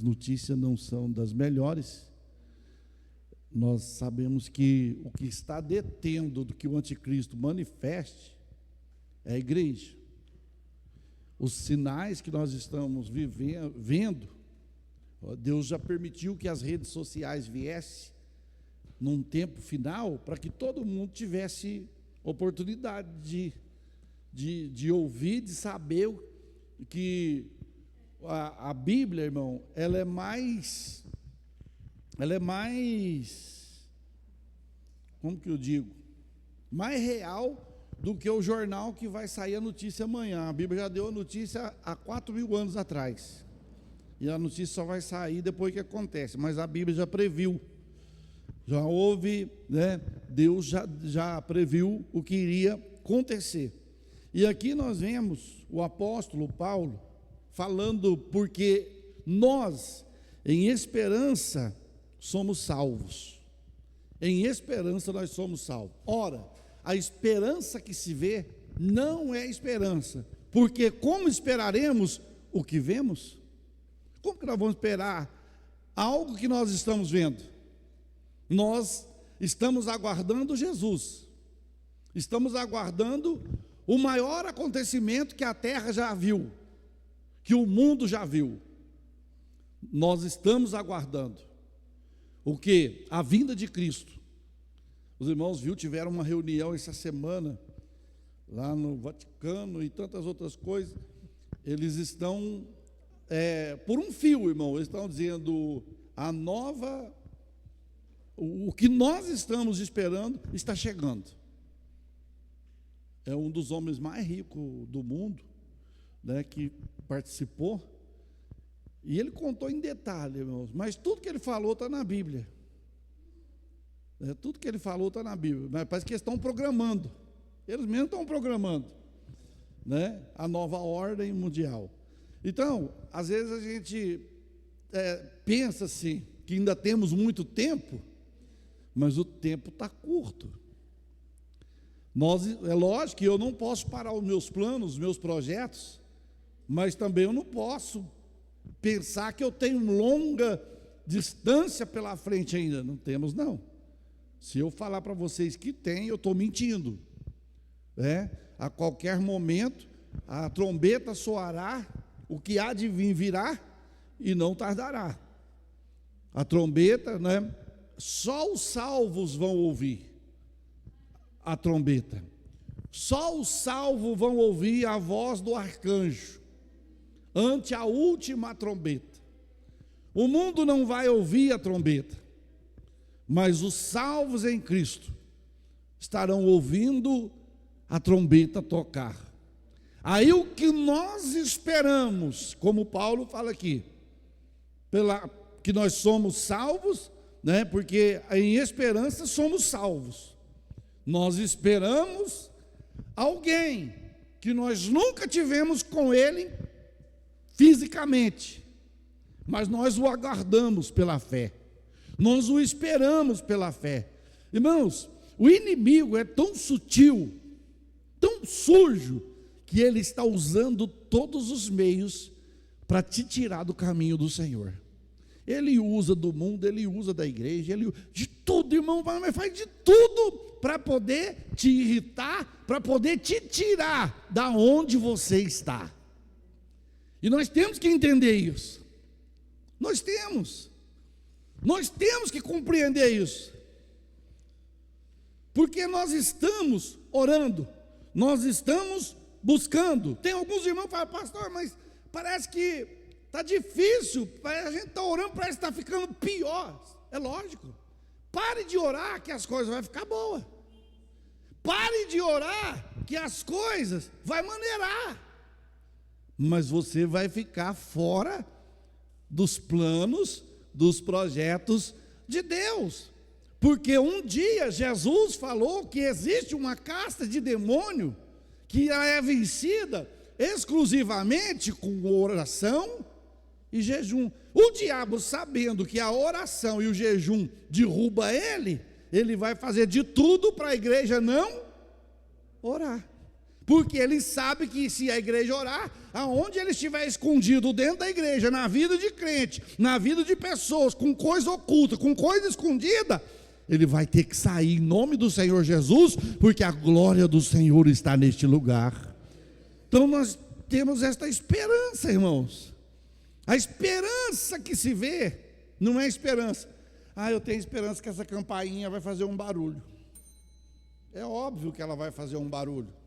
notícias não são das melhores. Nós sabemos que o que está detendo do que o anticristo manifeste é a igreja. Os sinais que nós estamos vendo, Deus já permitiu que as redes sociais viessem num tempo final para que todo mundo tivesse oportunidade de ouvir, de saber que a Bíblia, irmão, ela é mais, como que eu digo, mais real do que o jornal que vai sair a notícia amanhã. A Bíblia já deu a notícia há 4.000 anos atrás, e a notícia só vai sair depois que acontece, mas a Bíblia já previu, já houve, né? Deus já previu o que iria acontecer. E aqui nós vemos o apóstolo Paulo falando, porque nós, em esperança, somos salvos. Em esperança nós somos salvos. Ora, a esperança que se vê não é esperança, porque como esperaremos o que vemos? Como que nós vamos esperar algo que nós estamos vendo? Nós estamos aguardando Jesus, estamos aguardando o maior acontecimento que a terra já viu, que o mundo já viu. Nós estamos aguardando o que? A vinda de Cristo. Os irmãos tiveram uma reunião essa semana lá no Vaticano e tantas outras coisas. Eles estão por um fio, irmão. Eles estão dizendo o que nós estamos esperando está chegando. É um dos homens mais ricos do mundo, né, que participou, e ele contou em detalhe, irmãos, mas tudo que ele falou está na Bíblia. Tudo que ele falou está na Bíblia, mas parece que eles estão programando, eles mesmos estão programando, né, a nova ordem mundial. Então, às vezes a gente pensa assim, que ainda temos muito tempo, mas o tempo está curto. É lógico que eu não posso parar os meus planos, os meus projetos, mas também eu não posso pensar que eu tenho longa distância pela frente ainda. Não temos, não. Se eu falar para vocês que tem, eu estou mentindo. A qualquer momento, a trombeta soará, o que há de vir virá, e não tardará. A trombeta, né? Só os salvos vão ouvir a trombeta. Só os salvos vão ouvir a voz do arcanjo ante a última trombeta. O mundo não vai ouvir a trombeta, mas os salvos em Cristo estarão ouvindo a trombeta tocar. Aí o que nós esperamos, como Paulo fala aqui, que nós somos salvos, né? Porque em esperança somos salvos. Nós esperamos alguém que nós nunca tivemos com ele fisicamente, mas nós o aguardamos pela fé, nós o esperamos pela fé. Irmãos, o inimigo é tão sutil, tão sujo, que ele está usando todos os meios para te tirar do caminho do Senhor. Ele usa do mundo, ele usa da igreja, ele usa de tudo, irmão, mas faz de tudo para poder te irritar, para poder te tirar da onde você está. E nós temos que entender isso. Nós temos que compreender isso. Porque nós estamos orando, nós estamos buscando. Tem alguns irmãos que falam, pastor, mas parece que está difícil, a gente está orando, parece que está ficando pior. É lógico. Pare de orar que as coisas vão ficar boas. Pare de orar que as coisas vão maneirar. Mas você vai ficar fora dos planos, dos projetos de Deus. Porque um dia Jesus falou que existe uma casta de demônio que é vencida exclusivamente com oração e jejum. O diabo, sabendo que a oração e o jejum derruba ele vai fazer de tudo para a igreja não orar. porque ele sabe que se a igreja orar, aonde ele estiver escondido dentro da igreja, na vida de crente, na vida de pessoas, com coisa oculta, com coisa escondida, ele vai ter que sair em nome do Senhor Jesus, porque a glória do Senhor está neste lugar. Então nós temos esta esperança, irmãos. A esperança que se vê não é esperança. Eu tenho esperança que essa campainha vai fazer um barulho. É óbvio que ela vai fazer um barulho.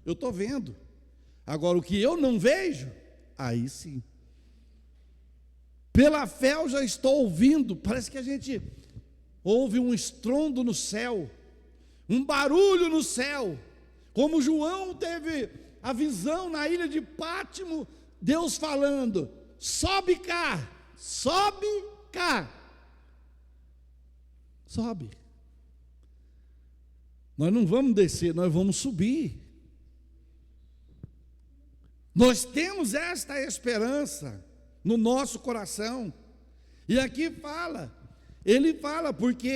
Eu estou vendo. Agora, o que eu não vejo, aí sim. Pela fé eu já estou ouvindo. Parece que a gente ouve um estrondo no céu, um barulho no céu. Como João teve a visão na ilha de Pátimo, Deus falando: sobe cá, sobe cá. Sobe. Nós não vamos descer, nós vamos subir. Nós temos esta esperança no nosso coração. E aqui fala, ele fala, porque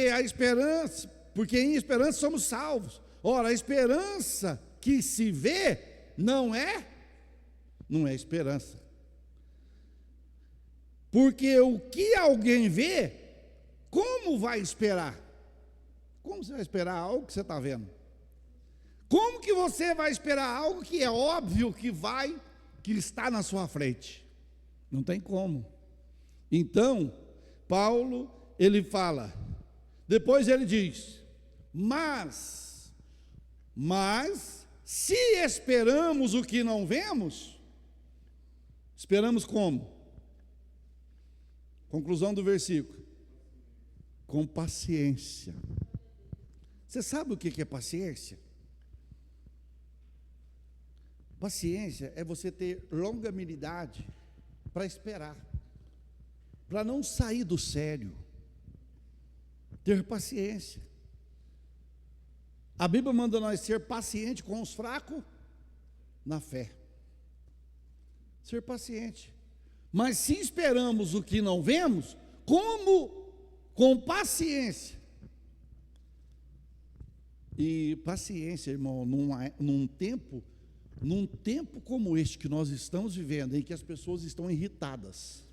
em esperança somos salvos. Ora, a esperança que se vê não é esperança. Porque o que alguém vê, como vai esperar? Como você vai esperar algo que você está vendo? Como que você vai esperar algo que é óbvio que está na sua frente? Não tem como. Então, Paulo, ele fala, depois ele diz, mas, se esperamos o que não vemos, esperamos como? Conclusão do versículo. Com paciência. Você sabe o que é paciência? Paciência é você ter longanimidade para esperar, para não sair do sério. Ter paciência. A Bíblia manda nós ser pacientes com os fracos na fé. Ser paciente. Mas se esperamos o que não vemos, como com paciência. E paciência, irmão, num tempo como este que nós estamos vivendo, em que as pessoas estão irritadas.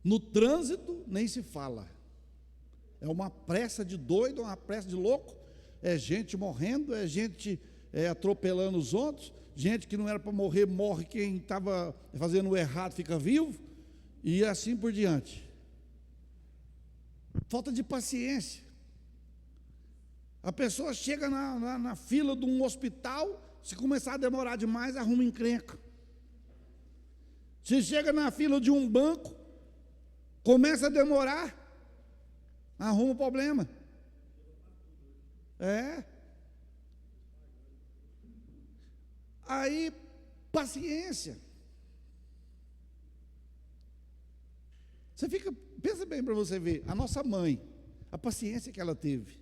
No trânsito nem se fala. É uma pressa de doido, uma pressa de louco. É gente morrendo, é gente atropelando os outros, gente que não era para morrer, morre, quem estava fazendo o errado fica vivo, e assim por diante. Falta de paciência. A pessoa chega na fila de um hospital, se começar a demorar demais, arruma encrenca. Se chega na fila de um banco, começa a demorar, arruma problema. Aí, paciência. Pensa bem para você ver, a nossa mãe, a paciência que ela teve,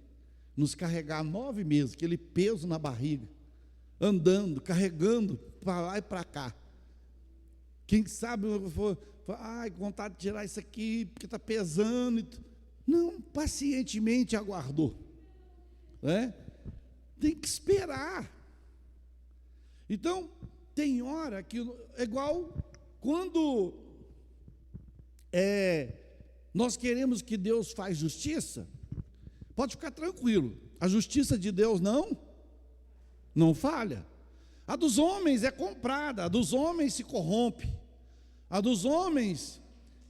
nos carregar 9 meses, aquele peso na barriga, andando, carregando para lá e para cá. Quem sabe, com vontade de tirar isso aqui, porque está pesando. Não, pacientemente aguardou. Tem que esperar. Então, tem hora que é igual quando nós queremos que Deus faz justiça. Pode ficar tranquilo, a justiça de Deus não falha. A dos homens é comprada, a dos homens se corrompe, a dos homens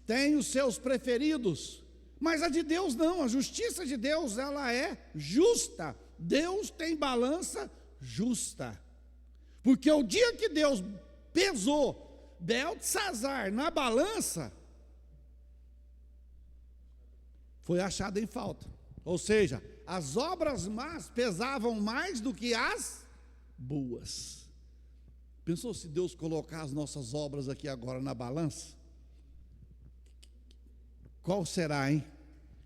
tem os seus preferidos, mas a de Deus não. A justiça de Deus, ela é justa. Deus tem balança justa, porque o dia que Deus pesou Beltesazar na balança, foi achado em falta. Ou seja, as obras más pesavam mais do que as boas. Pensou se Deus colocar as nossas obras aqui agora na balança? Qual será, hein?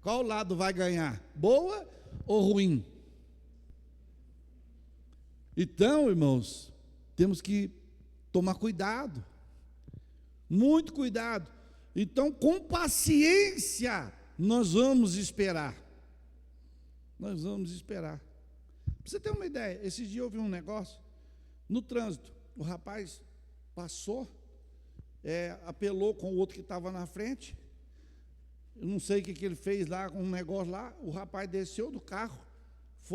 Qual lado vai ganhar? Boa ou ruim? Então, irmãos, temos que tomar cuidado. Muito cuidado. Então, com paciência, nós vamos esperar. Nós vamos esperar. Para você ter uma ideia, esses dias eu vi um negócio No trânsito, o rapaz passou, apelou com o outro que estava na frente. Eu não sei o que ele fez lá, com um negócio lá. O rapaz desceu do carro,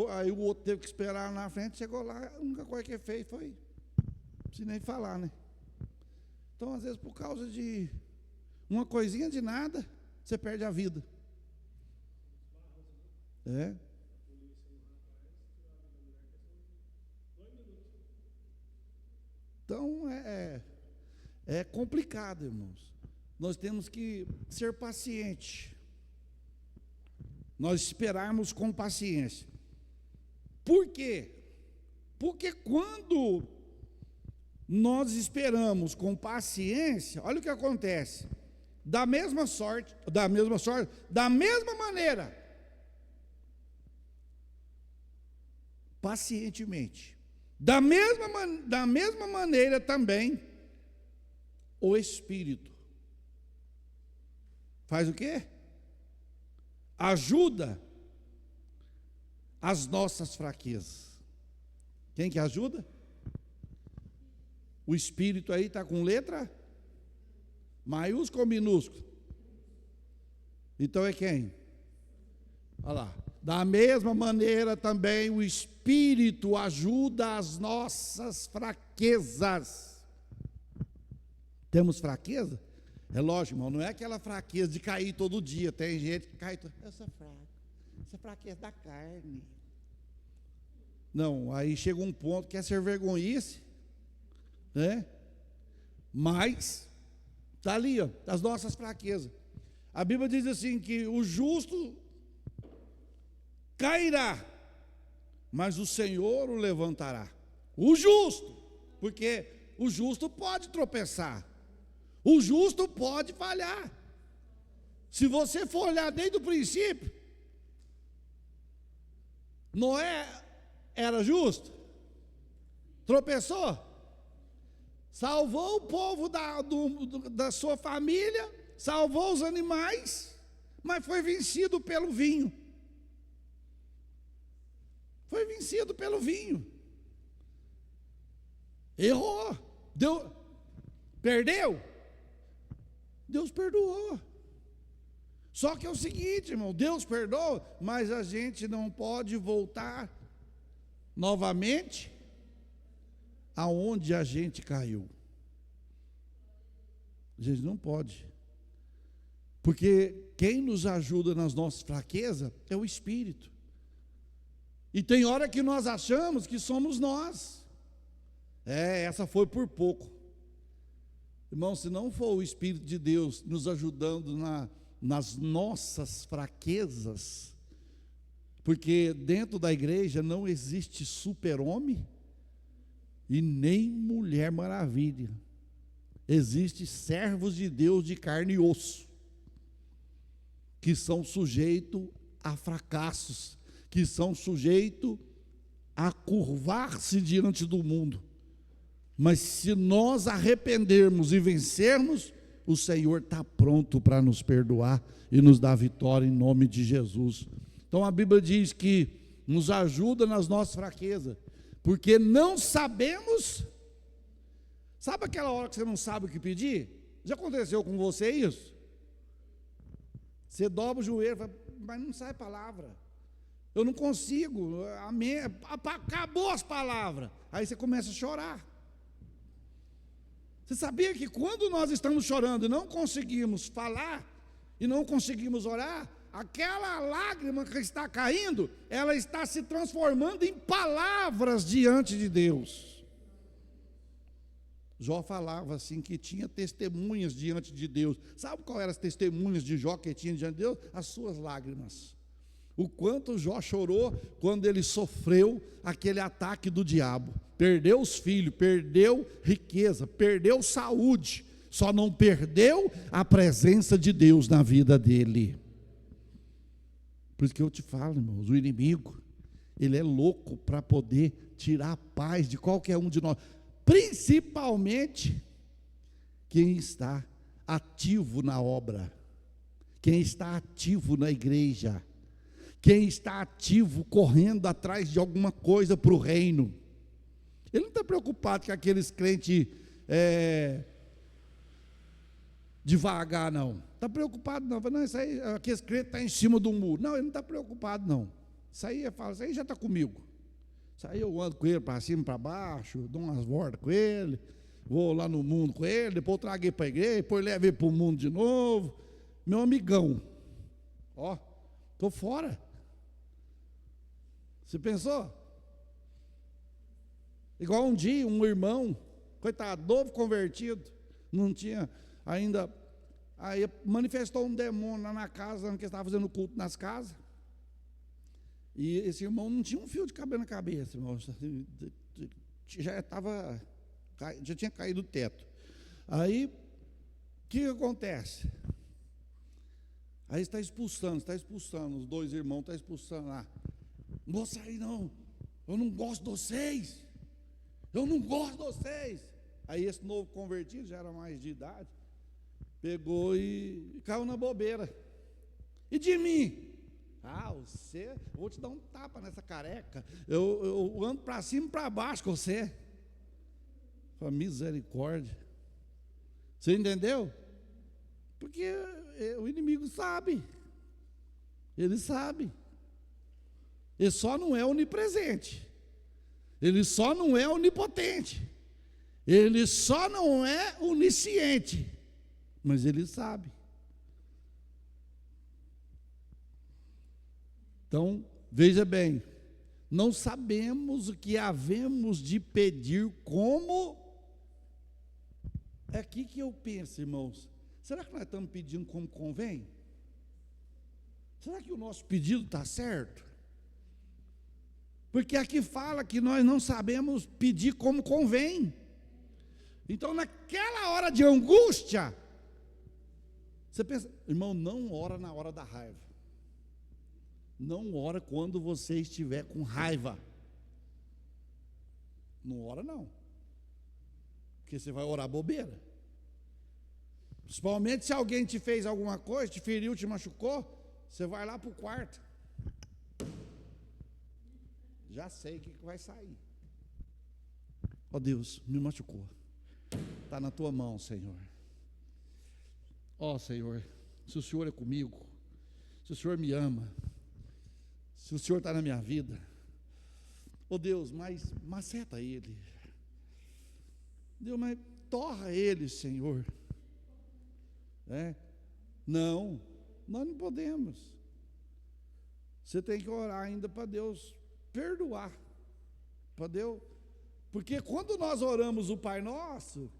aí o outro teve que esperar na frente. Chegou lá, a única coisa que ele fez foi, não precisa nem falar, né? Então, às vezes, por causa de uma coisinha de nada, você perde a vida. Então, é complicado, irmãos. Nós temos que ser pacientes. Nós esperarmos com paciência. Por quê? Porque quando nós esperamos com paciência, olha o que acontece. Da mesma maneira, pacientemente. Da mesma maneira também, o Espírito faz o quê? Ajuda as nossas fraquezas. Quem que ajuda? O Espírito aí está com letra maiúsculo ou minúsculo? Então é quem? Olha lá. Da mesma maneira também o Espírito ajuda as nossas fraquezas. Temos fraqueza? É lógico, irmão, não é aquela fraqueza de cair todo dia. Tem gente que cai todo dia. Eu sou fraco. Essa fraqueza da carne. Não, aí chega um ponto que é ser vergonhice, né? Mas está ali, ó, as nossas fraquezas. A Bíblia diz assim que o justo cairá, mas o Senhor o levantará. O justo, porque o justo pode tropeçar, o justo pode falhar. Se você for olhar desde o princípio, Noé era justo, tropeçou, salvou o povo da sua família, salvou os animais, mas foi vencido pelo vinho. Foi vencido pelo vinho. Errou. Perdeu. Deus perdoou. Só que é o seguinte, irmão, Deus perdoa, mas a gente não pode voltar novamente aonde a gente caiu. A gente não pode. Porque quem nos ajuda nas nossas fraquezas é o Espírito. E tem hora que nós achamos que somos nós. Essa foi por pouco. Irmão, se não for o Espírito de Deus nos ajudando nas nossas fraquezas, porque dentro da igreja não existe super-homem e nem mulher maravilha. Existem servos de Deus de carne e osso, que são sujeitos a fracassos, que são sujeitos a curvar-se diante do mundo. Mas se nós arrependermos e vencermos, o Senhor está pronto para nos perdoar e nos dar vitória em nome de Jesus. Então a Bíblia diz que nos ajuda nas nossas fraquezas, porque não sabemos. Sabe aquela hora que você não sabe o que pedir? Já aconteceu com você isso? Você dobra o joelho e fala, mas não sai palavra. Eu não consigo, acabou as palavras. Aí você começa a chorar. Você sabia que quando nós estamos chorando e não conseguimos falar, e não conseguimos orar, aquela lágrima que está caindo, ela está se transformando em palavras diante de Deus. Jó falava assim, que tinha testemunhas diante de Deus. Sabe qual eram as testemunhas de Jó que tinha diante de Deus? As suas lágrimas. O quanto Jó chorou quando ele sofreu aquele ataque do diabo. Perdeu os filhos, perdeu riqueza, perdeu saúde, só não perdeu a presença de Deus na vida dele. Por isso que eu te falo, irmãos, o inimigo, ele é louco para poder tirar a paz de qualquer um de nós, principalmente quem está ativo na obra, quem está ativo na igreja, quem está ativo correndo atrás de alguma coisa para o reino. Ele não está preocupado com aqueles crentes devagar, não. Está preocupado, não. Não, isso aí, aqueles crentes estão em cima do muro. Não, ele não está preocupado, não. Isso aí, isso aí já está comigo. Isso aí eu ando com ele para cima, para baixo, dou umas voltas com ele, vou lá no mundo com ele, depois eu trago ele para a igreja, depois levo ele para o mundo de novo. Meu amigão. Ó, estou fora. Você pensou? Igual um dia, um irmão, coitado, novo convertido, não tinha ainda, aí manifestou um demônio lá na casa, que estava fazendo culto nas casas, e esse irmão não tinha um fio de cabelo na cabeça, irmão, já tinha caído do teto. Aí, o que acontece? Aí está expulsando, os dois irmãos estão expulsando lá. Não vou sair não, eu não gosto de vocês. Eu não gosto de vocês. Aí esse novo convertido, já era mais de idade, pegou e caiu na bobeira. E de mim? Você, eu vou te dar um tapa nessa careca. Eu ando para cima e para baixo com você. Falei, misericórdia. Você entendeu? Porque o inimigo sabe. Ele sabe. Ele só não é onipresente. Ele só não é onipotente. Ele só não é onisciente. Mas ele sabe. Então, veja bem, não sabemos o que havemos de pedir como. É aqui que eu penso, irmãos. Será que nós estamos pedindo como convém? Será que o nosso pedido está certo? Porque aqui fala que nós não sabemos pedir como convém. Então, naquela hora de angústia, você pensa, irmão, não ora na hora da raiva. Não ora quando você estiver com raiva. Não ora não. Porque você vai orar bobeira. Principalmente se alguém te fez alguma coisa, te feriu, te machucou, você vai lá para o quarto. Já sei o que vai sair. Ó Deus, me machucou. Está na tua mão, Senhor. Ó Senhor, se o Senhor é comigo, se o Senhor me ama, se o Senhor está na minha vida, ó Deus, mas maceta ele. Deus, mas torra ele, Senhor. Não, nós não podemos. Você tem que orar ainda para Deus perdoar, para Deus, porque quando nós oramos o Pai Nosso,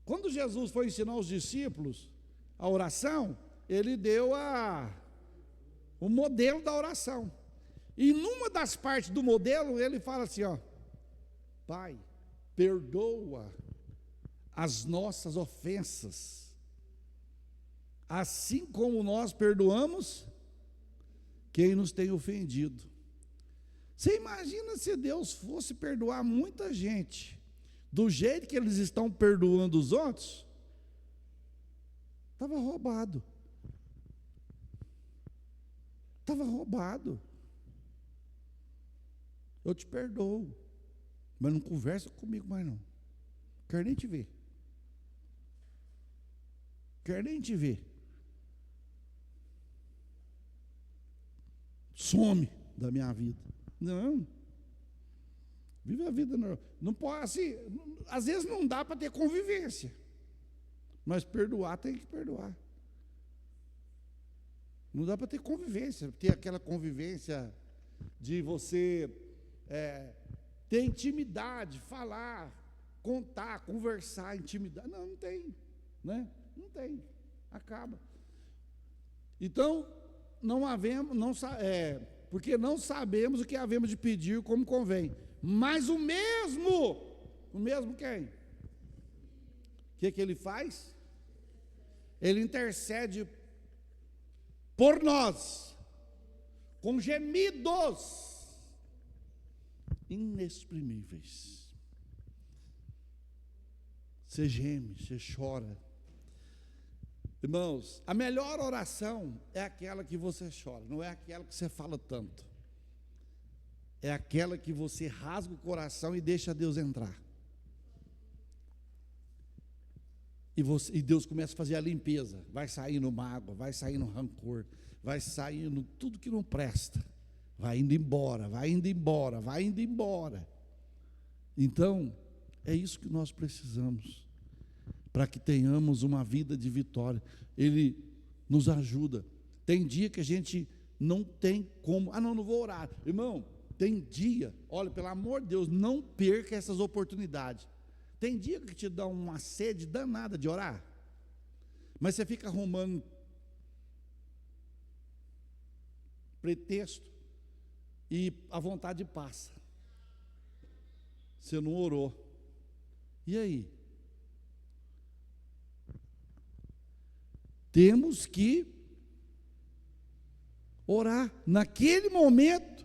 quando Jesus foi ensinar os discípulos a oração, ele deu o modelo da oração, e numa das partes do modelo, ele fala assim, ó, Pai, perdoa as nossas ofensas, assim como nós perdoamos quem nos tem ofendido. Você imagina se Deus fosse perdoar muita gente do jeito que eles estão perdoando os outros? Estava roubado. Estava roubado. Eu te perdoo, mas não conversa comigo mais não. Quero nem te ver. Quero nem te ver. Some da minha vida. Não. Vive a vida normal. Não pode, assim, às vezes não dá para ter convivência. Mas perdoar tem que perdoar. Não dá para ter convivência, ter aquela convivência de você ter intimidade, falar, contar, conversar, intimidade. Não tem, né? Não tem. Acaba. Então, porque não sabemos o que havemos de pedir como convém. Mas o mesmo quem? O que ele faz? Ele intercede por nós, com gemidos inexprimíveis. Você geme, você chora. Irmãos, a melhor oração é aquela que você chora, não é aquela que você fala tanto. é aquela que você rasga o coração e deixa Deus entrar. E Deus começa a fazer a limpeza. Vai saindo mágoa, vai saindo rancor, vai saindo tudo que não presta. Vai indo embora, vai indo embora, vai indo embora. Então, é isso que nós precisamos, para que tenhamos uma vida de vitória. Ele nos ajuda. Tem dia que a gente não tem como, não vou orar. Irmão, tem dia, olha, pelo amor de Deus, não perca essas oportunidades. Tem dia que te dá uma sede danada de orar, mas você fica arrumando pretexto e a vontade passa. Você não orou. E aí? Temos que orar naquele momento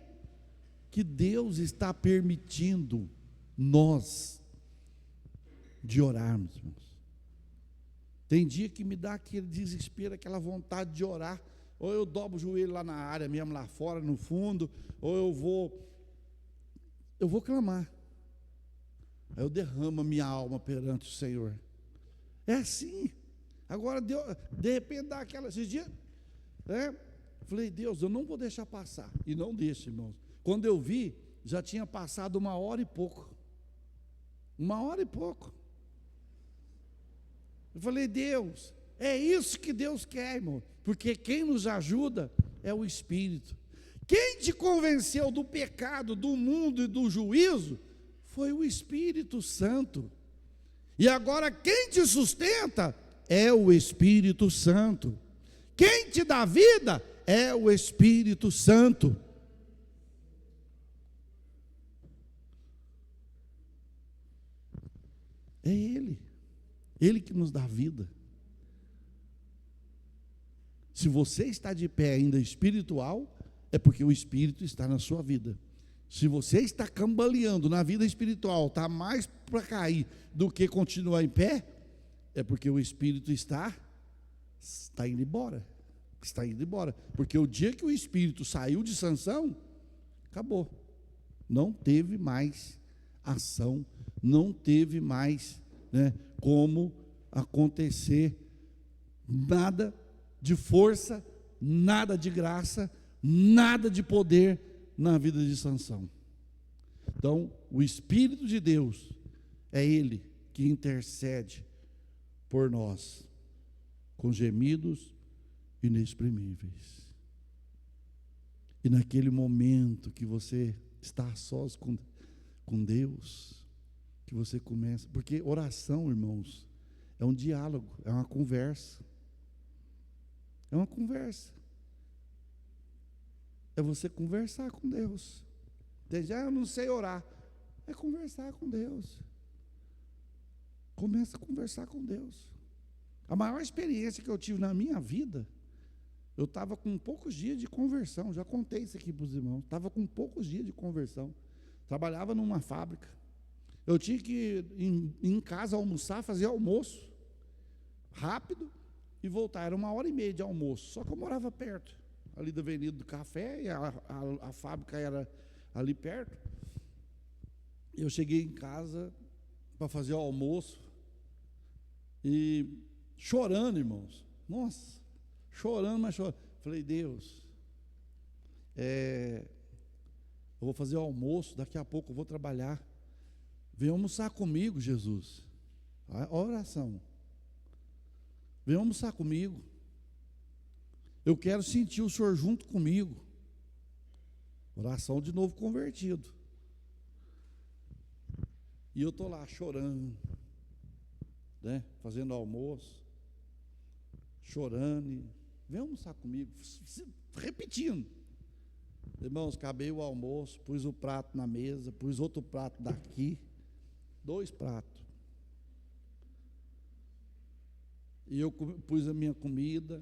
que Deus está permitindo nós de orarmos, irmãos. Tem dia que me dá aquele desespero, aquela vontade de orar, ou eu dobro o joelho lá na área mesmo, lá fora, no fundo, ou eu vou clamar. Aí eu derramo a minha alma perante o Senhor. É assim. Agora, de repente dá aquela, esses dias, falei, Deus, eu não vou deixar passar. E não deixo, irmãos. Quando eu vi, já tinha passado 1h e pouco. 1h e pouco. Eu falei, Deus, é isso que Deus quer, irmão. Porque quem nos ajuda é o Espírito. Quem te convenceu do pecado, do mundo e do juízo, foi o Espírito Santo. E agora quem te sustenta é o Espírito Santo. Quem te dá vida é o Espírito Santo. É Ele que nos dá vida. Se você está de pé ainda espiritual, é porque o Espírito está na sua vida. Se você está cambaleando na vida espiritual, está mais para cair do que continuar em pé, é porque o Espírito está indo embora. Está indo embora. Porque o dia que o Espírito saiu de Sansão, acabou. Não teve mais ação, não teve mais, como acontecer nada de força, nada de graça, nada de poder na vida de Sansão. Então, o Espírito de Deus é Ele que intercede por nós, com gemidos inexprimíveis. E naquele momento que você está a sós com Deus, que você começa, porque oração, irmãos, é um diálogo, é uma conversa. É uma conversa. É você conversar com Deus. Eu não sei orar. É conversar com Deus. Começa a conversar com Deus. A maior experiência que eu tive na minha vida, eu estava com poucos dias de conversão. Já contei isso aqui para os irmãos. Estava com poucos dias de conversão. Trabalhava numa fábrica. Eu tinha que ir em casa almoçar, fazer almoço rápido e voltar. Era 1h30 de almoço. Só que eu morava perto, ali da Avenida do Café, e a fábrica era ali perto. Eu cheguei em casa para fazer o almoço e chorando, irmãos. Nossa, chorando, mas chorando. Falei, Deus, eu vou fazer o almoço, daqui a pouco eu vou trabalhar. Vem almoçar comigo, Jesus. A oração. Vem almoçar comigo. Eu quero sentir o Senhor junto comigo. Oração de novo convertido. E eu estou lá chorando, fazendo almoço, chorando. E, vem almoçar comigo, repetindo. Irmãos, acabei o almoço, pus o prato na mesa, pus outro prato daqui, 2 pratos. E eu pus a minha comida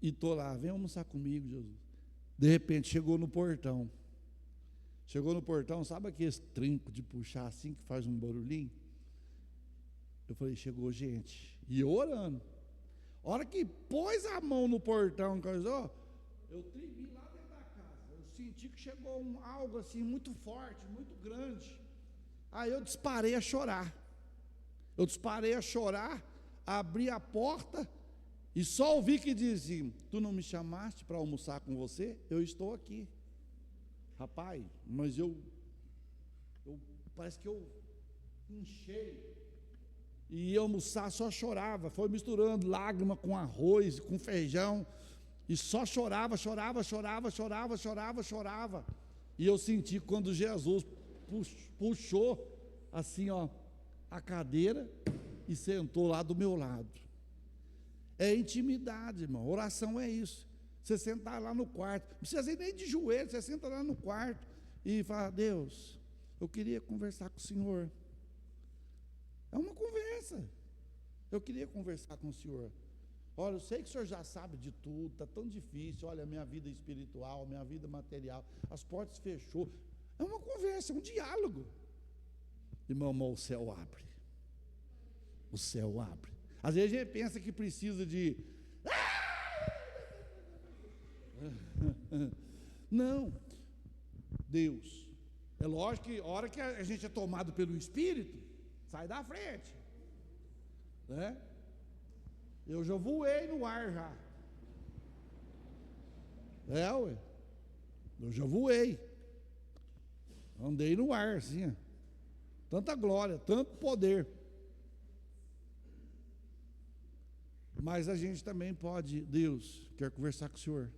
e estou lá, vem almoçar comigo, Jesus. De repente, chegou no portão. Chegou no portão, sabe aquele trinco de puxar assim, que faz um barulhinho? Eu falei, chegou gente. E eu orando. A hora que pôs a mão no portão, eu tremi lá dentro da casa. Eu senti que chegou algo assim muito forte, muito grande. Aí eu disparei a chorar. Abri a porta e só ouvi que dizia: tu não me chamaste para almoçar com você? Eu estou aqui. Rapaz, mas eu parece que eu enchei. E ia almoçar, só chorava. Foi misturando lágrima com arroz, com feijão. E só chorava. E eu senti quando Jesus puxou assim, ó, a cadeira e sentou lá do meu lado. É intimidade, irmão. Oração é isso. Você sentar lá no quarto, não precisa ir nem de joelho, você senta lá no quarto e fala: Deus, eu queria conversar com o Senhor. É uma conversa. Eu queria conversar com o Senhor. Olha, eu sei que o Senhor já sabe de tudo, está tão difícil. Olha, a minha vida espiritual, a minha vida material, as portas fechou. É uma conversa, é um diálogo. Irmão, o céu abre. O céu abre. Às vezes a gente pensa que precisa de... Não. Deus. É lógico que a hora que a gente é tomado pelo Espírito, sai da frente. Né? Eu já voei no ar já. Ué. Eu já voei. Andei no ar, assim. Tanta glória, tanto poder. Mas a gente também pode: Deus, quero conversar com o Senhor.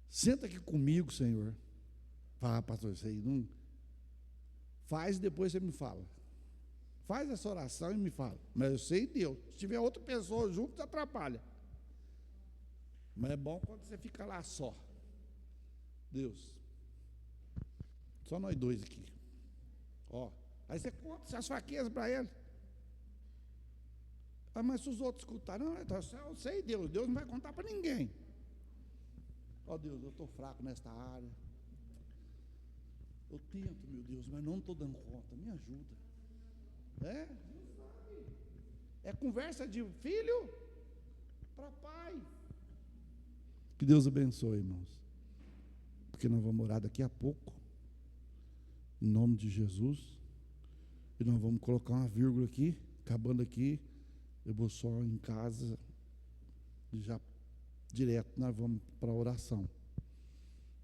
Senta aqui comigo, Senhor. Fala, pastor, isso aí não... Faz e depois você me fala. Faz essa oração e me fala. Mas eu sei Deus. Se tiver outra pessoa junto, atrapalha. Mas é bom quando você fica lá só. Deus, só nós dois aqui. Ó, aí você conta as fraquezas para ele. Ah, mas se os outros escutarem, não, eu sei Deus. Deus não vai contar para ninguém. Ó, Deus, eu estou fraco nesta área. Eu tento, meu Deus, mas não estou dando conta. Me ajuda. Deus sabe. É conversa de filho para pai. Que Deus abençoe, irmãos. Porque nós vamos orar daqui a pouco, em nome de Jesus. E nós vamos colocar uma vírgula aqui, acabando aqui. Eu vou só em casa e já direto nós vamos para a oração.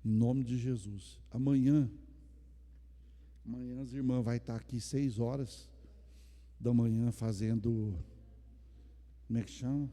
Em nome de Jesus. Amanhã as irmãs vão estar aqui 6 horas da manhã fazendo, como é que chama?